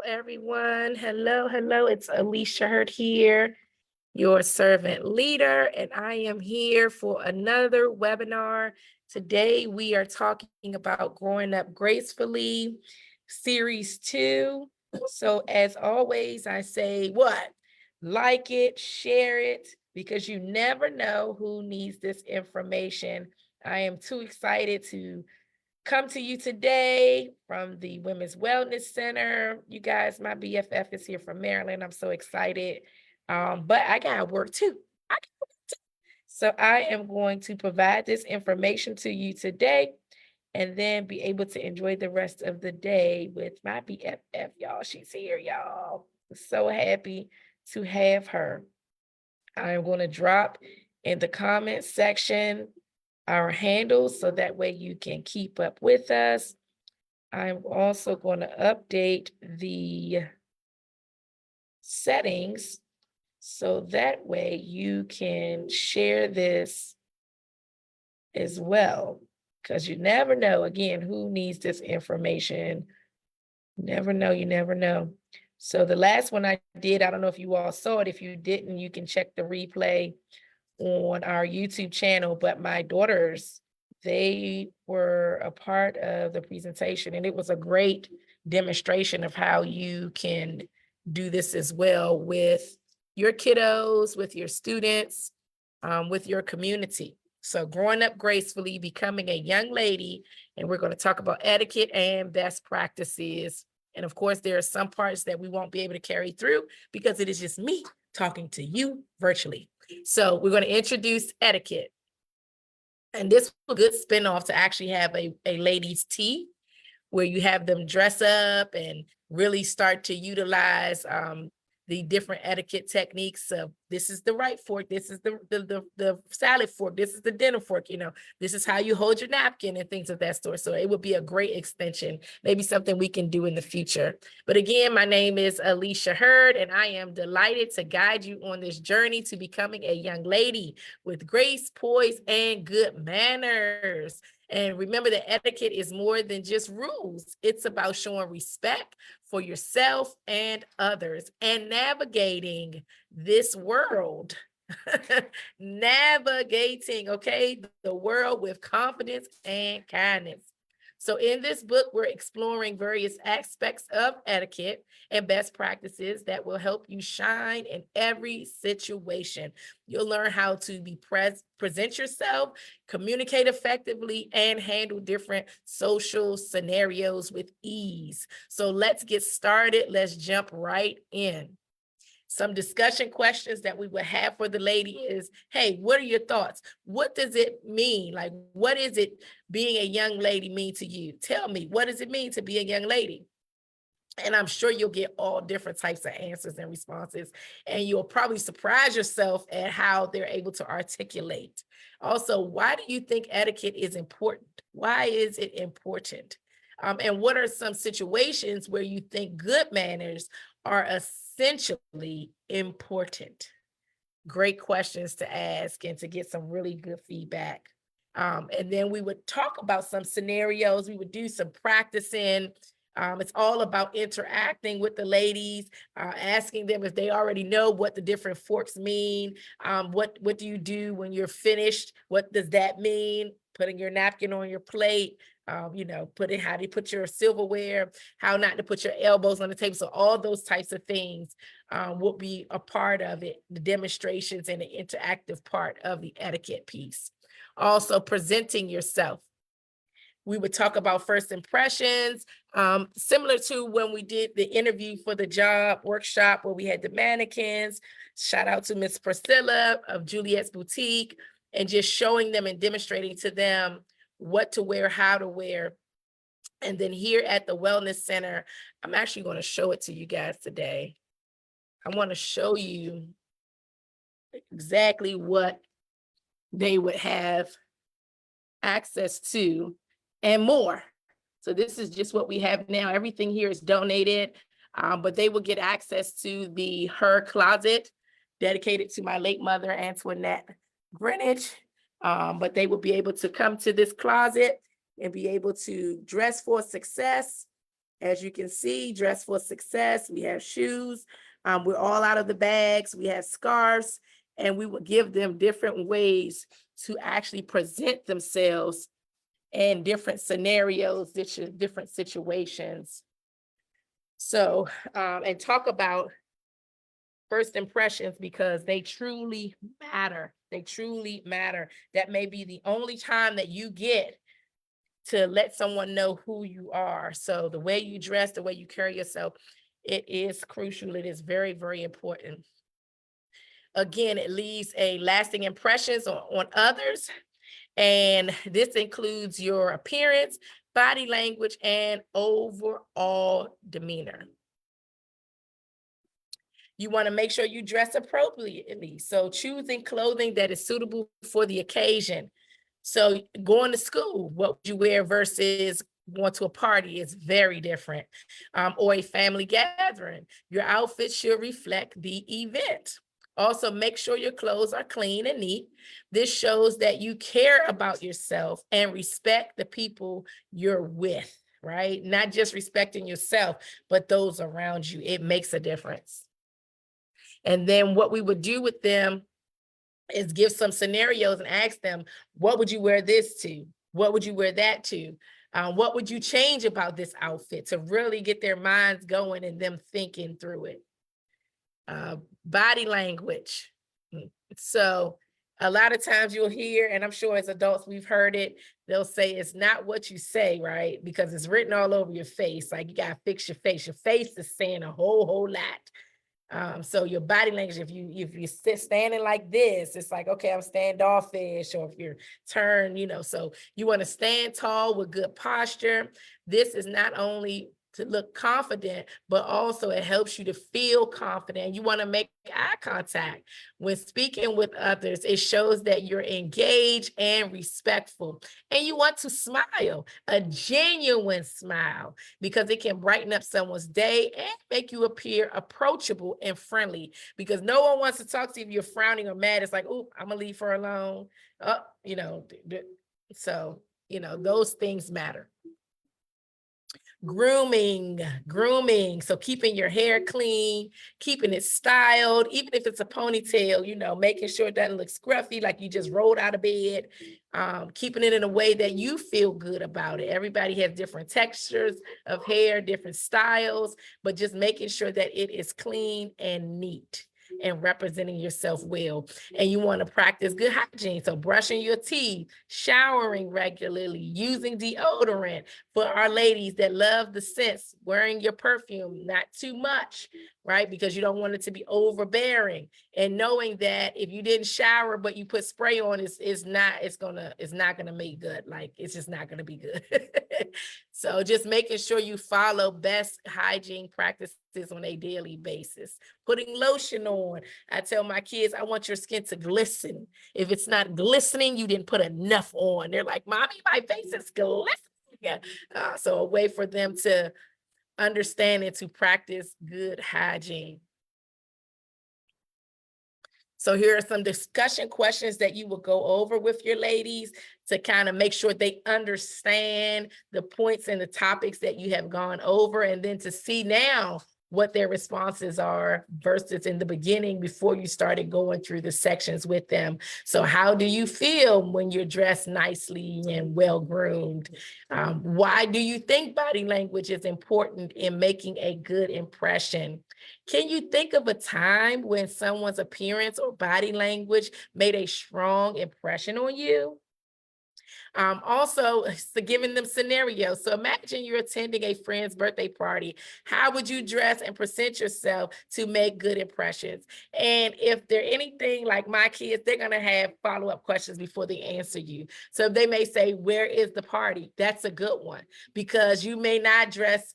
Everyone. Hello, hello. It's Alicia Hurt here, your servant leader, and I am here for another webinar. Today, we are talking about growing up gracefully, series 2. So, as always, I say, what? Like it, share it, because you never know who needs this information. I am too excited to come to you today from the Women's Wellness Center. You guys, my BFF is here from Maryland. I'm so excited. But I got work too. So I am going to provide this information to you today and then be able to enjoy the rest of the day with my BFF, y'all. She's here, y'all. So happy to have her. I'm going to drop in the comment section our handles so that way you can keep up with us. I'm also going to update the settings so that way you can share this as well, because you never know, again, who needs this information. Never know, you never know. So the last one I did, I don't know if you all saw it. If you didn't, you can check the replay on our YouTube channel, but my daughters, they were a part of the presentation, and it was a great demonstration of how you can do this as well with your kiddos, with your students, with your community. So growing up gracefully, becoming a young lady, and we're going to talk about etiquette and best practices. And of course, there are some parts that we won't be able to carry through because it is just me talking to you virtually. So we're going to introduce etiquette. And this was a good spinoff to actually have a ladies' tea where you have them dress up and really start to utilize the different etiquette techniques of this is the right fork, this is the salad fork, this is the dinner fork, this is how you hold your napkin and things of that sort. So it would be a great extension, maybe something we can do in the future. But again, my name is Alicia Hurd, and I am delighted to guide you on this journey to becoming a young lady with grace, poise, and good manners. And remember that etiquette is more than just rules. It's about showing respect for yourself and others and navigating this world. Navigating, okay, the world with confidence and kindness. So in this book, we're exploring various aspects of etiquette and best practices that will help you shine in every situation. You'll learn how to be present yourself, communicate effectively, and handle different social scenarios with ease. So let's get started. Let's jump right in. Some discussion questions that we would have for the lady is, hey, what are your thoughts? What does it mean? Like, what is it being a young lady mean to you? Tell me, what does it mean to be a young lady? And I'm sure you'll get all different types of answers and responses, and you'll probably surprise yourself at how they're able to articulate. Also, why do you think etiquette is important? Why is it important? And what are some situations where you think good manners are essentially important? Great questions to ask and to get some really good feedback. And then we would talk about some scenarios. We would do some practicing. It's all about interacting with the ladies, asking them if they already know what the different forks mean. What do you do when you're finished? What does that mean? Putting your napkin on your plate, how to put your silverware, how not to put your elbows on the table. So all those types of things will be a part of it, the demonstrations and the interactive part of the etiquette piece. Also, presenting yourself. We would talk about first impressions, similar to when we did the interview for the job workshop where we had the mannequins. Shout out to Miss Priscilla of Juliet's Boutique, and just showing them and demonstrating to them what to wear, how to wear. And then here at the Wellness Center, I'm actually going to show it to you guys today. I want to show you exactly what they would have access to and more. So this is just what we have now. Everything here is donated, but they will get access to her closet dedicated to my late mother, Antoinette Greenwich. But they will be able to come to this closet and be able to dress for success As you can see, dress for success. We have shoes. We're all out of the bags. We have scarves, and we will give them different ways to actually present themselves in different scenarios, different situations. So, and talk about first impressions because they truly matter. They truly matter. That may be the only time that you get to let someone know who you are. So the way you dress, the way you carry yourself, it is crucial. It is very, very important. Again, it leaves a lasting impressions on others. And this includes your appearance, body language, and overall demeanor. You want to make sure you dress appropriately. So choosing clothing that is suitable for the occasion. So going to school, what would you wear versus going to a party is very different. Or a family gathering. Your outfit should reflect the event. Also, make sure your clothes are clean and neat. This shows that you care about yourself and respect the people you're with, right? Not just respecting yourself, but those around you. It makes a difference. And then what we would do with them is give some scenarios and ask them, what would you wear this to? What would you wear that to? What would you change about this outfit to really get their minds going and them thinking through it? Body language. So a lot of times you'll hear, and I'm sure as adults we've heard it, they'll say it's not what you say, right? Because it's written all over your face. Like you gotta fix your face. Your face is saying a whole lot. So your body language, if you sit standing like this, it's like, okay, I'm standoffish, or if you're turned, so you want to stand tall with good posture. This is not only to look confident, but also it helps you to feel confident. You want to make eye contact when speaking with others. It shows that you're engaged and respectful, and you want to smile, a genuine smile, because it can brighten up someone's day and make you appear approachable and friendly, because no one wants to talk to you if you're frowning or mad. It's like, oh, I'm gonna leave her alone. So those things matter. Grooming. So keeping your hair clean, keeping it styled, even if it's a ponytail, making sure it doesn't look scruffy, like you just rolled out of bed, keeping it in a way that you feel good about it. Everybody has different textures of hair, different styles, but just making sure that it is clean and neat and representing yourself well. And you want to practice good hygiene. So brushing your teeth, showering regularly, using deodorant. For our ladies that love the scents, wearing your perfume, not too much, right? Because you don't want it to be overbearing. And knowing that if you didn't shower, but you put spray on, it's not gonna make good. Like it's just not gonna be good. So just making sure you follow best hygiene practices on a daily basis. Putting lotion on. I tell my kids, I want your skin to glisten. If it's not glistening, you didn't put enough on. They're like, Mommy, my face is glistening. So a way for them to understand and to practice good hygiene. So here are some discussion questions that you will go over with your ladies to kind of make sure they understand the points and the topics that you have gone over, and then to see now what their responses are versus in the beginning before you started going through the sections with them. So how do you feel when you're dressed nicely and well-groomed? Why do you think body language is important in making a good impression? Can you think of a time when someone's appearance or body language made a strong impression on you? Also, so giving them scenarios. So imagine you're attending a friend's birthday party. How would you dress and present yourself to make good impressions? And if they're anything like my kids, they're going to have follow-up questions before they answer you. So they may say, where is the party? That's a good one, because you may not dress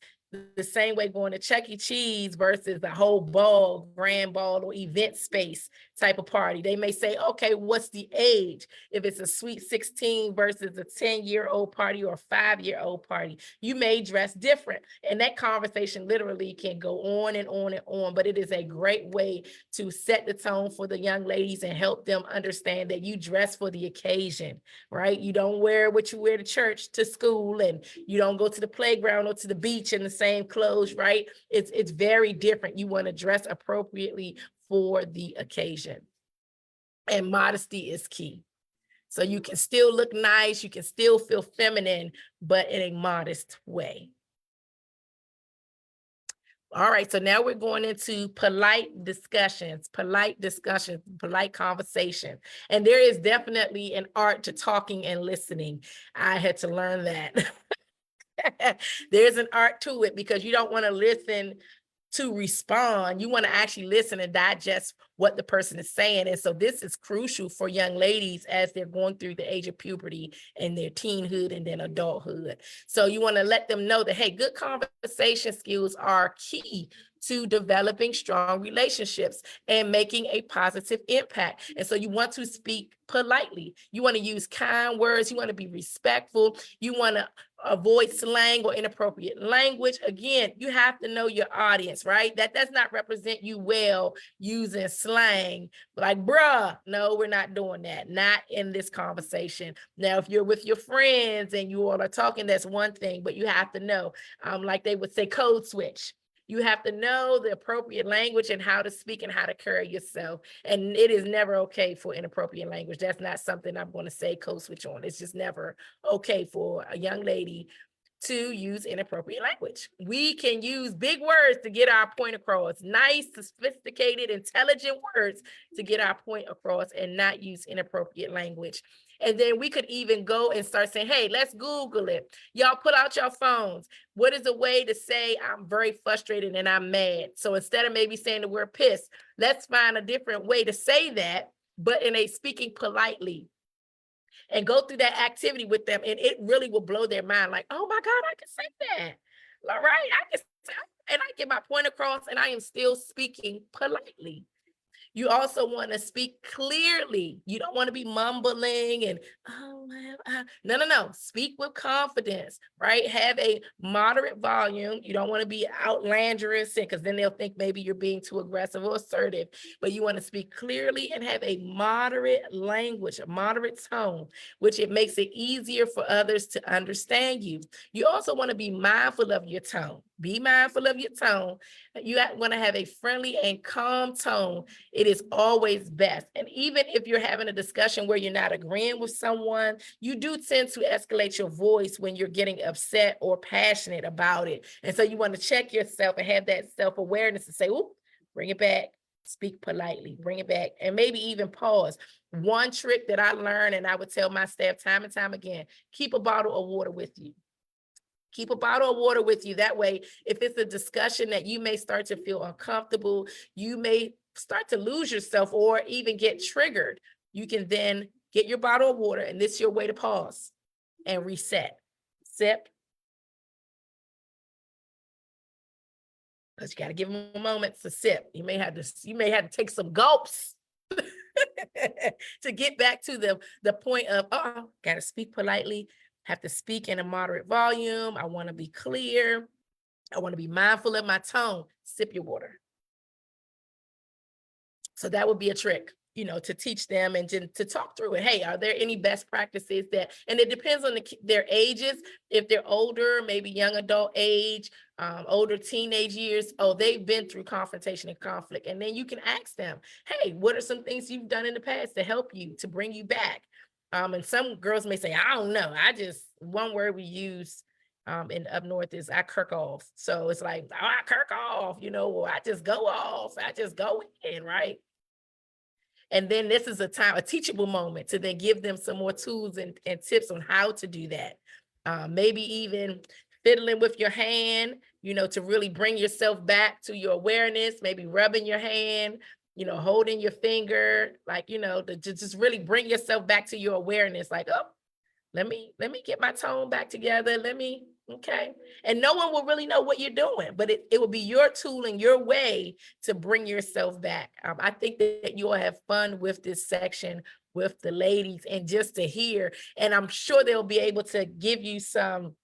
the same way going to Chuck E. Cheese versus the whole ball, grand ball, or event space type of party. They may say, okay, what's the age? If it's a sweet 16 versus a 10-year-old party or a 5-year-old party, you may dress different. And that conversation literally can go on and on and on, but it is a great way to set the tone for the young ladies and help them understand that you dress for the occasion, right? You don't wear what you wear to church, to school, and you don't go to the playground or to the beach in the same clothes, right? It's very different. You want to dress appropriately for the occasion. And modesty is key. So you can still look nice, you can still feel feminine, but in a modest way. All right, so now we're going into polite discussions, polite conversation. And there is definitely an art to talking and listening. I had to learn that. There's an art to it because you don't want to listen to respond. You want to actually listen and digest what the person is saying. And so this is crucial for young ladies as they're going through the age of puberty and their teenhood and then adulthood. So you want to let them know that, hey, good conversation skills are key to developing strong relationships and making a positive impact. And so you want to speak politely. You want to use kind words. You want to be respectful. You want to avoid slang or inappropriate language. Again, you have to know your audience, right? That does not represent you well using slang like bruh. No, we're not doing that. Not in this conversation. Now, if you're with your friends and you all are talking, that's one thing, but you have to know, like they would say, code switch. You have to know the appropriate language and how to speak and how to carry yourself. And it is never okay for inappropriate language. That's not something I'm going to say code switch on. It's just never okay for a young lady to use inappropriate language. We can use big words to get our point across, nice, sophisticated, intelligent words to get our point across and not use inappropriate language. And then we could even go and start saying, hey, let's Google it. Y'all pull out your phones. What is a way to say I'm very frustrated and I'm mad? So instead of maybe saying the word pissed, let's find a different way to say that, but in a speaking politely. And go through that activity with them, and it really will blow their mind. Like, oh my God, I can say that. All right, I can say, and I get my point across, and I am still speaking politely. You also want to speak clearly. You don't want to be mumbling and, oh, no. Speak with confidence, right? Have a moderate volume. You don't want to be outlandish because then they'll think maybe you're being too aggressive or assertive, but you want to speak clearly and have a moderate language, a moderate tone, which it makes it easier for others to understand you. You also want to be mindful of your tone. Be mindful of your tone. You want to have a friendly and calm tone. It is always best. And even if you're having a discussion where you're not agreeing with someone, you do tend to escalate your voice when you're getting upset or passionate about it. And so you want to check yourself and have that self-awareness to say, oop, bring it back, speak politely, bring it back, and maybe even pause. One trick that I learned, and I would tell my staff time and time again, keep a bottle of water with you. Keep a bottle of water with you. That way, if it's a discussion that you may start to feel uncomfortable, you may start to lose yourself or even get triggered, you can then get your bottle of water, and this is your way to pause and reset. Sip. Because you got to give them a moment to sip. You may have to take some gulps to get back to the point of, got to speak politely. Have to speak in a moderate volume. I want to be clear. I want to be mindful of my tone. Sip your water. So that would be a trick, to teach them and to talk through it. Hey, are there any best practices and it depends on their ages. If they're older, maybe young adult age, older teenage years, they've been through confrontation and conflict. And then you can ask them, hey, what are some things you've done in the past to help you, to bring you back? And some girls may say, I don't know. One word we use in up north is I kirk off. So it's like, I kirk off, or I just go off. I just go in, right? And then this is a teachable moment to then give them some more tools and tips on how to do that. Maybe even fiddling with your hand, to really bring yourself back to your awareness, maybe rubbing your hand, holding your finger, like, to just really bring yourself back to your awareness. Like, let me get my tone back together. Okay. And no one will really know what you're doing, but it will be your tool and your way to bring yourself back. I think that you'll have fun with this section with the ladies and just to hear, and I'm sure they'll be able to give you some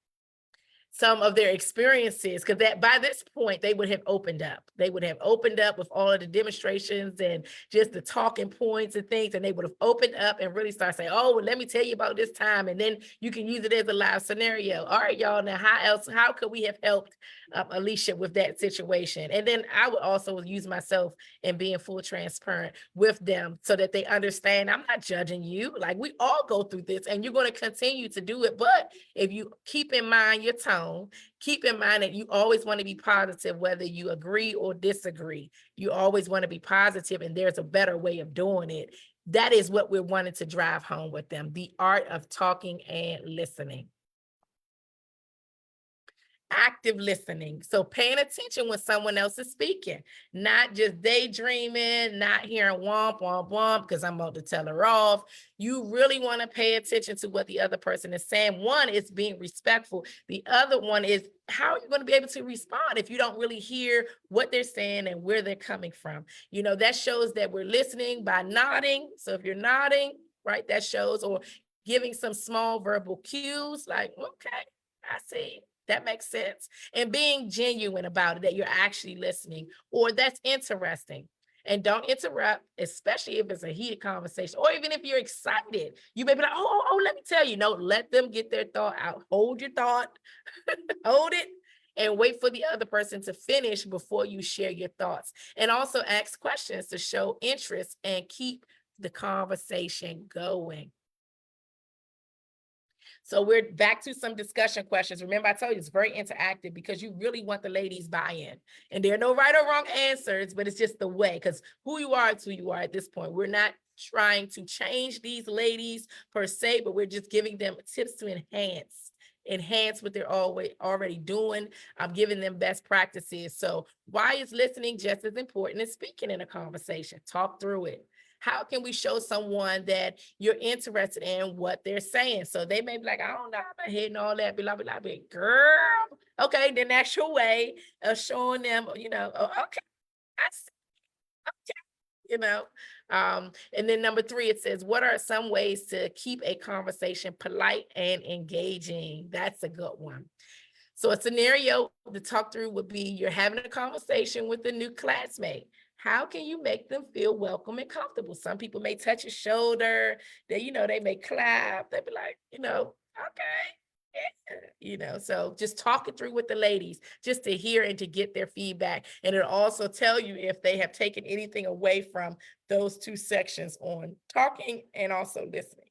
some of their experiences, because that by this point they would have opened up. They would have opened up with all of the demonstrations and just the talking points and things, and they would have opened up and really start saying, oh, well, let me tell you about this time, and then you can use it as a live scenario. All right, y'all, now how could we have helped Alicia with that situation? And then I would also use myself and being full transparent with them so that they understand I'm not judging you. Like, we all go through this and you're going to continue to do it. But if you keep in mind your tone, keep in mind that you always want to be positive, whether you agree or disagree. You always want to be positive, and there's a better way of doing it. That is what we're wanting to drive home with them, the art of talking and listening. Active listening. So paying attention when someone else is speaking, not just daydreaming, not hearing womp, womp, womp, because I'm about to tell her off. You really want to pay attention to what the other person is saying. One is being respectful. The other one is, how are you going to be able to respond if you don't really hear what they're saying and where they're coming from? You know, that shows that we're listening by nodding. So if you're nodding, right, that shows, or giving some small verbal cues like, okay, I see. That makes sense. And being genuine about it, that you're actually listening, or that's interesting. And don't interrupt, especially if it's a heated conversation, or even if you're excited. You may be like, oh, let me tell you. No, let them get their thought out. Hold your thought, hold it, and wait for the other person to finish before you share your thoughts. And also ask questions to show interest and keep the conversation going. So we're back to some discussion questions. Remember, I told you it's very interactive because you really want the ladies buy-in. And there are no right or wrong answers, but it's just the way, because who you are is who you are at this point. We're not trying to change these ladies per se, but we're just giving them tips to enhance what they're already doing. I'm giving them best practices. So why is listening just as important as speaking in a conversation? Talk through it. How can we show someone that you're interested in what they're saying? So they may be like, I don't know, I'm hitting all that, blah, blah, blah, blah. Girl, okay, then that's your way of showing them, you know, oh, okay, I see, okay, you know. And then number 3, it says, what are some ways to keep a conversation polite and engaging? That's a good one. So a scenario to talk through would be, you're having a conversation with a new classmate. How can you make them feel welcome and comfortable? Some people may touch your shoulder, they may clap, they'd be like, okay, yeah, so just talk it through with the ladies, just to hear and to get their feedback. And it'll also tell you if they have taken anything away from those 2 sections on talking and also listening.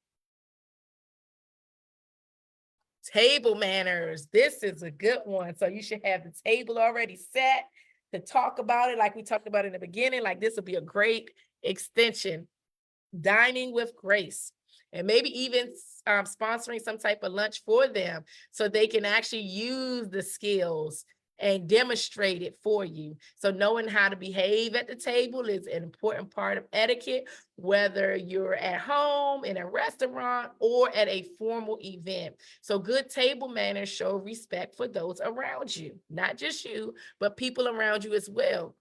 Table manners. This is a good one. So you should have the table already set to talk about it, like we talked about in the beginning. Like, this would be a great extension. Dining with grace, and maybe even sponsoring some type of lunch for them so they can actually use the skills and demonstrate it for you. So knowing how to behave at the table is an important part of etiquette, whether you're at home, in a restaurant, or at a formal event. So good table manners show respect for those around you, not just you, but people around you as well.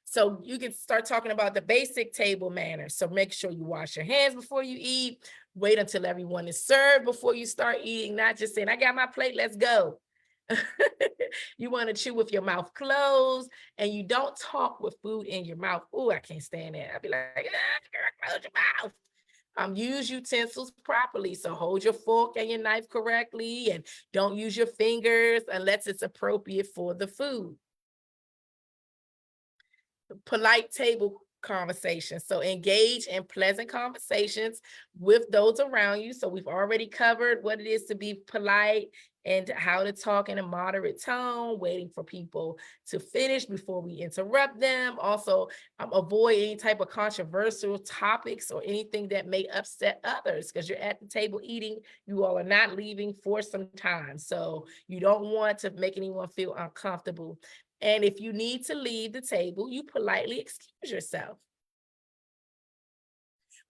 So you can start talking about the basic table manners. So make sure you wash your hands before you eat. Wait until everyone is served before you start eating, not just saying, I got my plate, let's go. You want to chew with your mouth closed, and you don't talk with food in your mouth. Oh, I can't stand that. I'd be like, girl, close your mouth. Use utensils properly. So hold your fork and your knife correctly, and don't use your fingers unless it's appropriate for the food. Polite table conversations. So engage in pleasant conversations with those around you. So we've already covered what it is to be polite and how to talk in a moderate tone, waiting for people to finish before we interrupt them. Also, avoid any type of controversial topics or anything that may upset others, because you're at the table eating. You all are not leaving for some time. So you don't want to make anyone feel uncomfortable. And if you need to leave the table, you politely excuse yourself.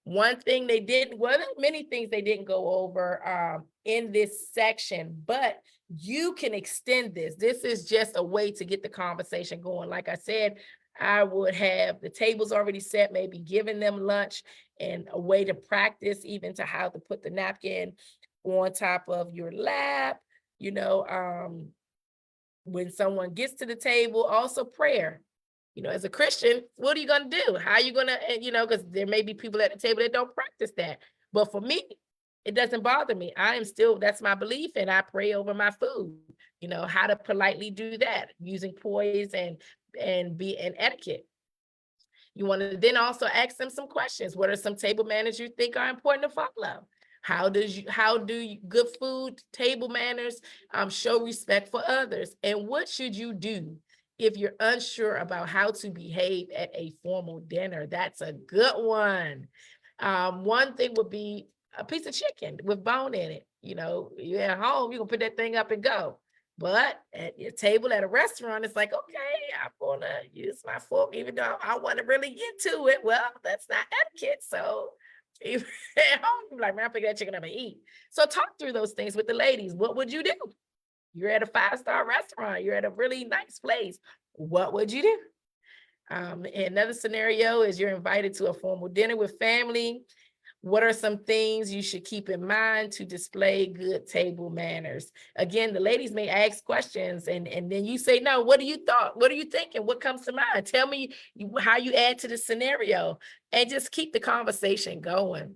One thing they didn't, well, there are many things they didn't go over in this section, but you can extend this. This is just a way to get the conversation going. Like I said, I would have the tables already set, maybe giving them lunch and a way to practice even to how to put the napkin on top of your lap. you know, when someone gets to the table, also prayer. You know, as a Christian, what are you going to do? How are you going to, you know, because there may be people at the table that don't practice that. But for me, it doesn't bother me. I am still, that's my belief, and I pray over my food. You know, how to politely do that using poise and be an etiquette. You want to then also ask them some questions. What are some table manners you think are important to follow? How do good food table manners show respect for others? And what should you do if you're unsure about how to behave at a formal dinner? That's a good one. One thing would be a piece of chicken with bone in it. You know, you're at home, you can put that thing up and go. But at your table at a restaurant, it's like, okay, I'm gonna use my fork, even though I want to really get to it. Well, that's not etiquette. So even at home, you're like, man, I pick that chicken up and eat. So talk through those things with the ladies. What would you do? You're at a 5-star restaurant, you're at a really nice place. What would you do? Another scenario is you're invited to a formal dinner with family. What are some things you should keep in mind to display good table manners? Again, the ladies may ask questions, and then you say, no, what do you thought? What are you thinking? What comes to mind? Tell me how you add to the scenario, and just keep the conversation going.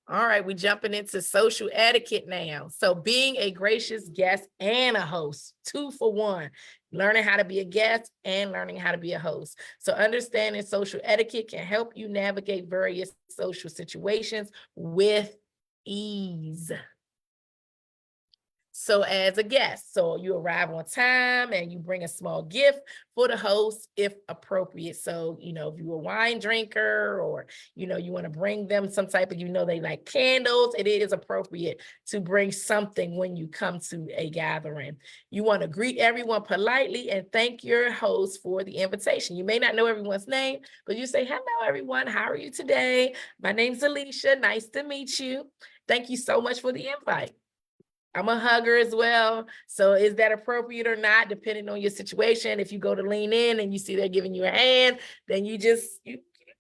All right, we're jumping into social etiquette now. So being a gracious guest and a host, 2 for 1, learning how to be a guest and learning how to be a host. So understanding social etiquette can help you navigate various social situations with ease. So as a guest, so you arrive on time and you bring a small gift for the host if appropriate. So, you know, if you're a wine drinker or, you know, you want to bring them some type of, you know, they like candles, it is appropriate to bring something when you come to a gathering. You want to greet everyone politely and thank your host for the invitation. You may not know everyone's name, but you say, hello, everyone. How are you today? My name's Alicia. Nice to meet you. Thank you so much for the invite. I'm a hugger as well. So is that appropriate or not, depending on your situation? If you go to lean in and you see they're giving you a hand, then you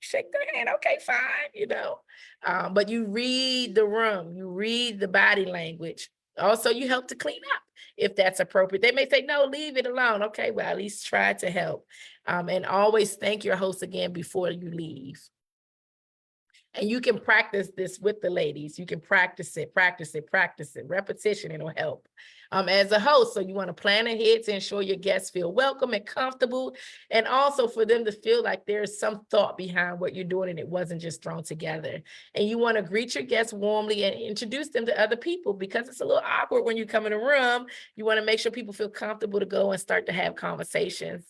shake their hand. Okay, fine, you know. But you read the room, you read the body language. Also, you help to clean up if that's appropriate. They may say, no, leave it alone. Okay, well, at least try to help. And always thank your host again before you leave. And you can practice this with the ladies. You can practice it. Repetition, it'll help. As a host, so you want to plan ahead to ensure your guests feel welcome and comfortable, and also for them to feel like there's some thought behind what you're doing and it wasn't just thrown together. And you want to greet your guests warmly and introduce them to other people, because it's a little awkward when you come in a room. You want to make sure people feel comfortable to go and start to have conversations.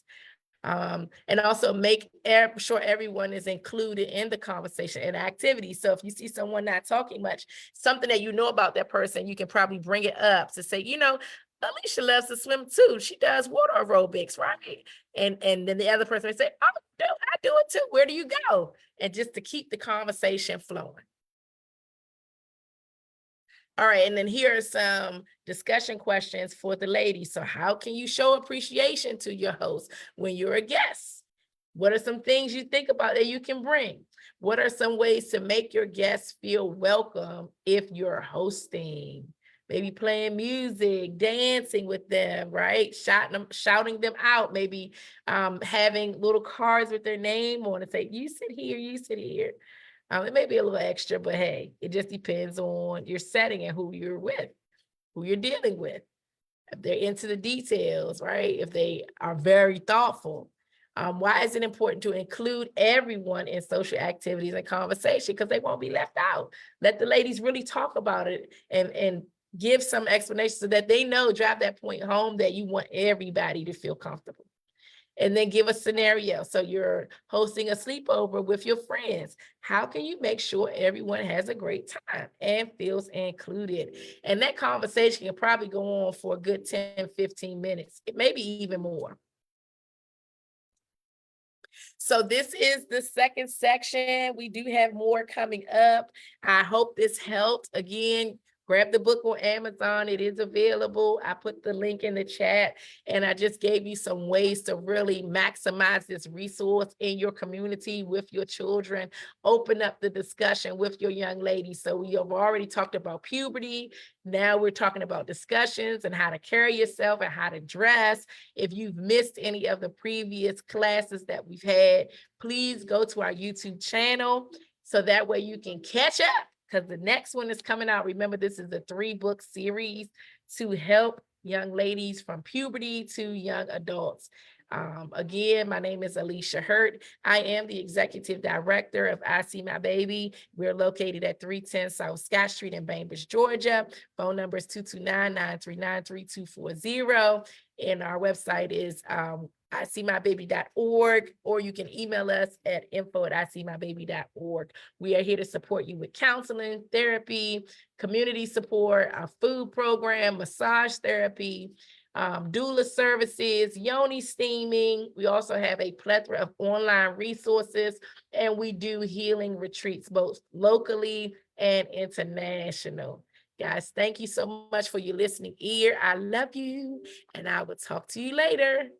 And also make sure everyone is included in the conversation and activity. So if you see someone not talking much, something that you know about that person, you can probably bring it up to say, you know, Alicia loves to swim too. She does water aerobics, right? And then the other person may say, oh, I do it too. Where do you go? And just to keep the conversation flowing. All right, and then here are some discussion questions for the ladies. So how can you show appreciation to your host when you're a guest? What are some things you think about that you can bring? What are some ways to make your guests feel welcome if you're hosting? Maybe playing music, dancing with them, right? Shouting them out, maybe having little cards with their name on and say, you sit here, you sit here. It may be a little extra, but hey, it just depends on your setting and who you're with, who you're dealing with. If they're into the details, right? If they are very thoughtful. Why is it important to include everyone in social activities and conversation? Because they won't be left out. Let the ladies really talk about it and give some explanation so that they know, drive that point home, that you want everybody to feel comfortable. And then give a scenario. So you're hosting a sleepover with your friends. How can you make sure everyone has a great time and feels included? And that conversation can probably go on for a good 10, 15 minutes, maybe even more. So this is the second section. We do have more coming up. I hope this helped. Again, Grab the book on Amazon. It is available. I put the link in the chat, and I just gave you some ways to really maximize this resource in your community with your children. Open up the discussion with your young ladies. So we have already talked about puberty. Now we're talking about discussions and how to carry yourself and how to dress. If you've missed any of the previous classes that we've had, please go to our YouTube channel so that way you can catch up, because the next one is coming out. Remember, this is a 3-book series to help young ladies from puberty to young adults. Again, my name is Alicia Hurt. I am the executive director of I See My Baby. We're located at 310 South Scott Street in Bainbridge, Georgia. Phone number is 229-939-3240. And our website is iseemybaby.org, or you can email us at info@iseemybaby.org. We are here to support you with counseling, therapy, community support, our food program, massage therapy, doula services, yoni steaming. We also have a plethora of online resources, and we do healing retreats both locally and international. Guys, thank you so much for your listening ear. I love you, and I will talk to you later.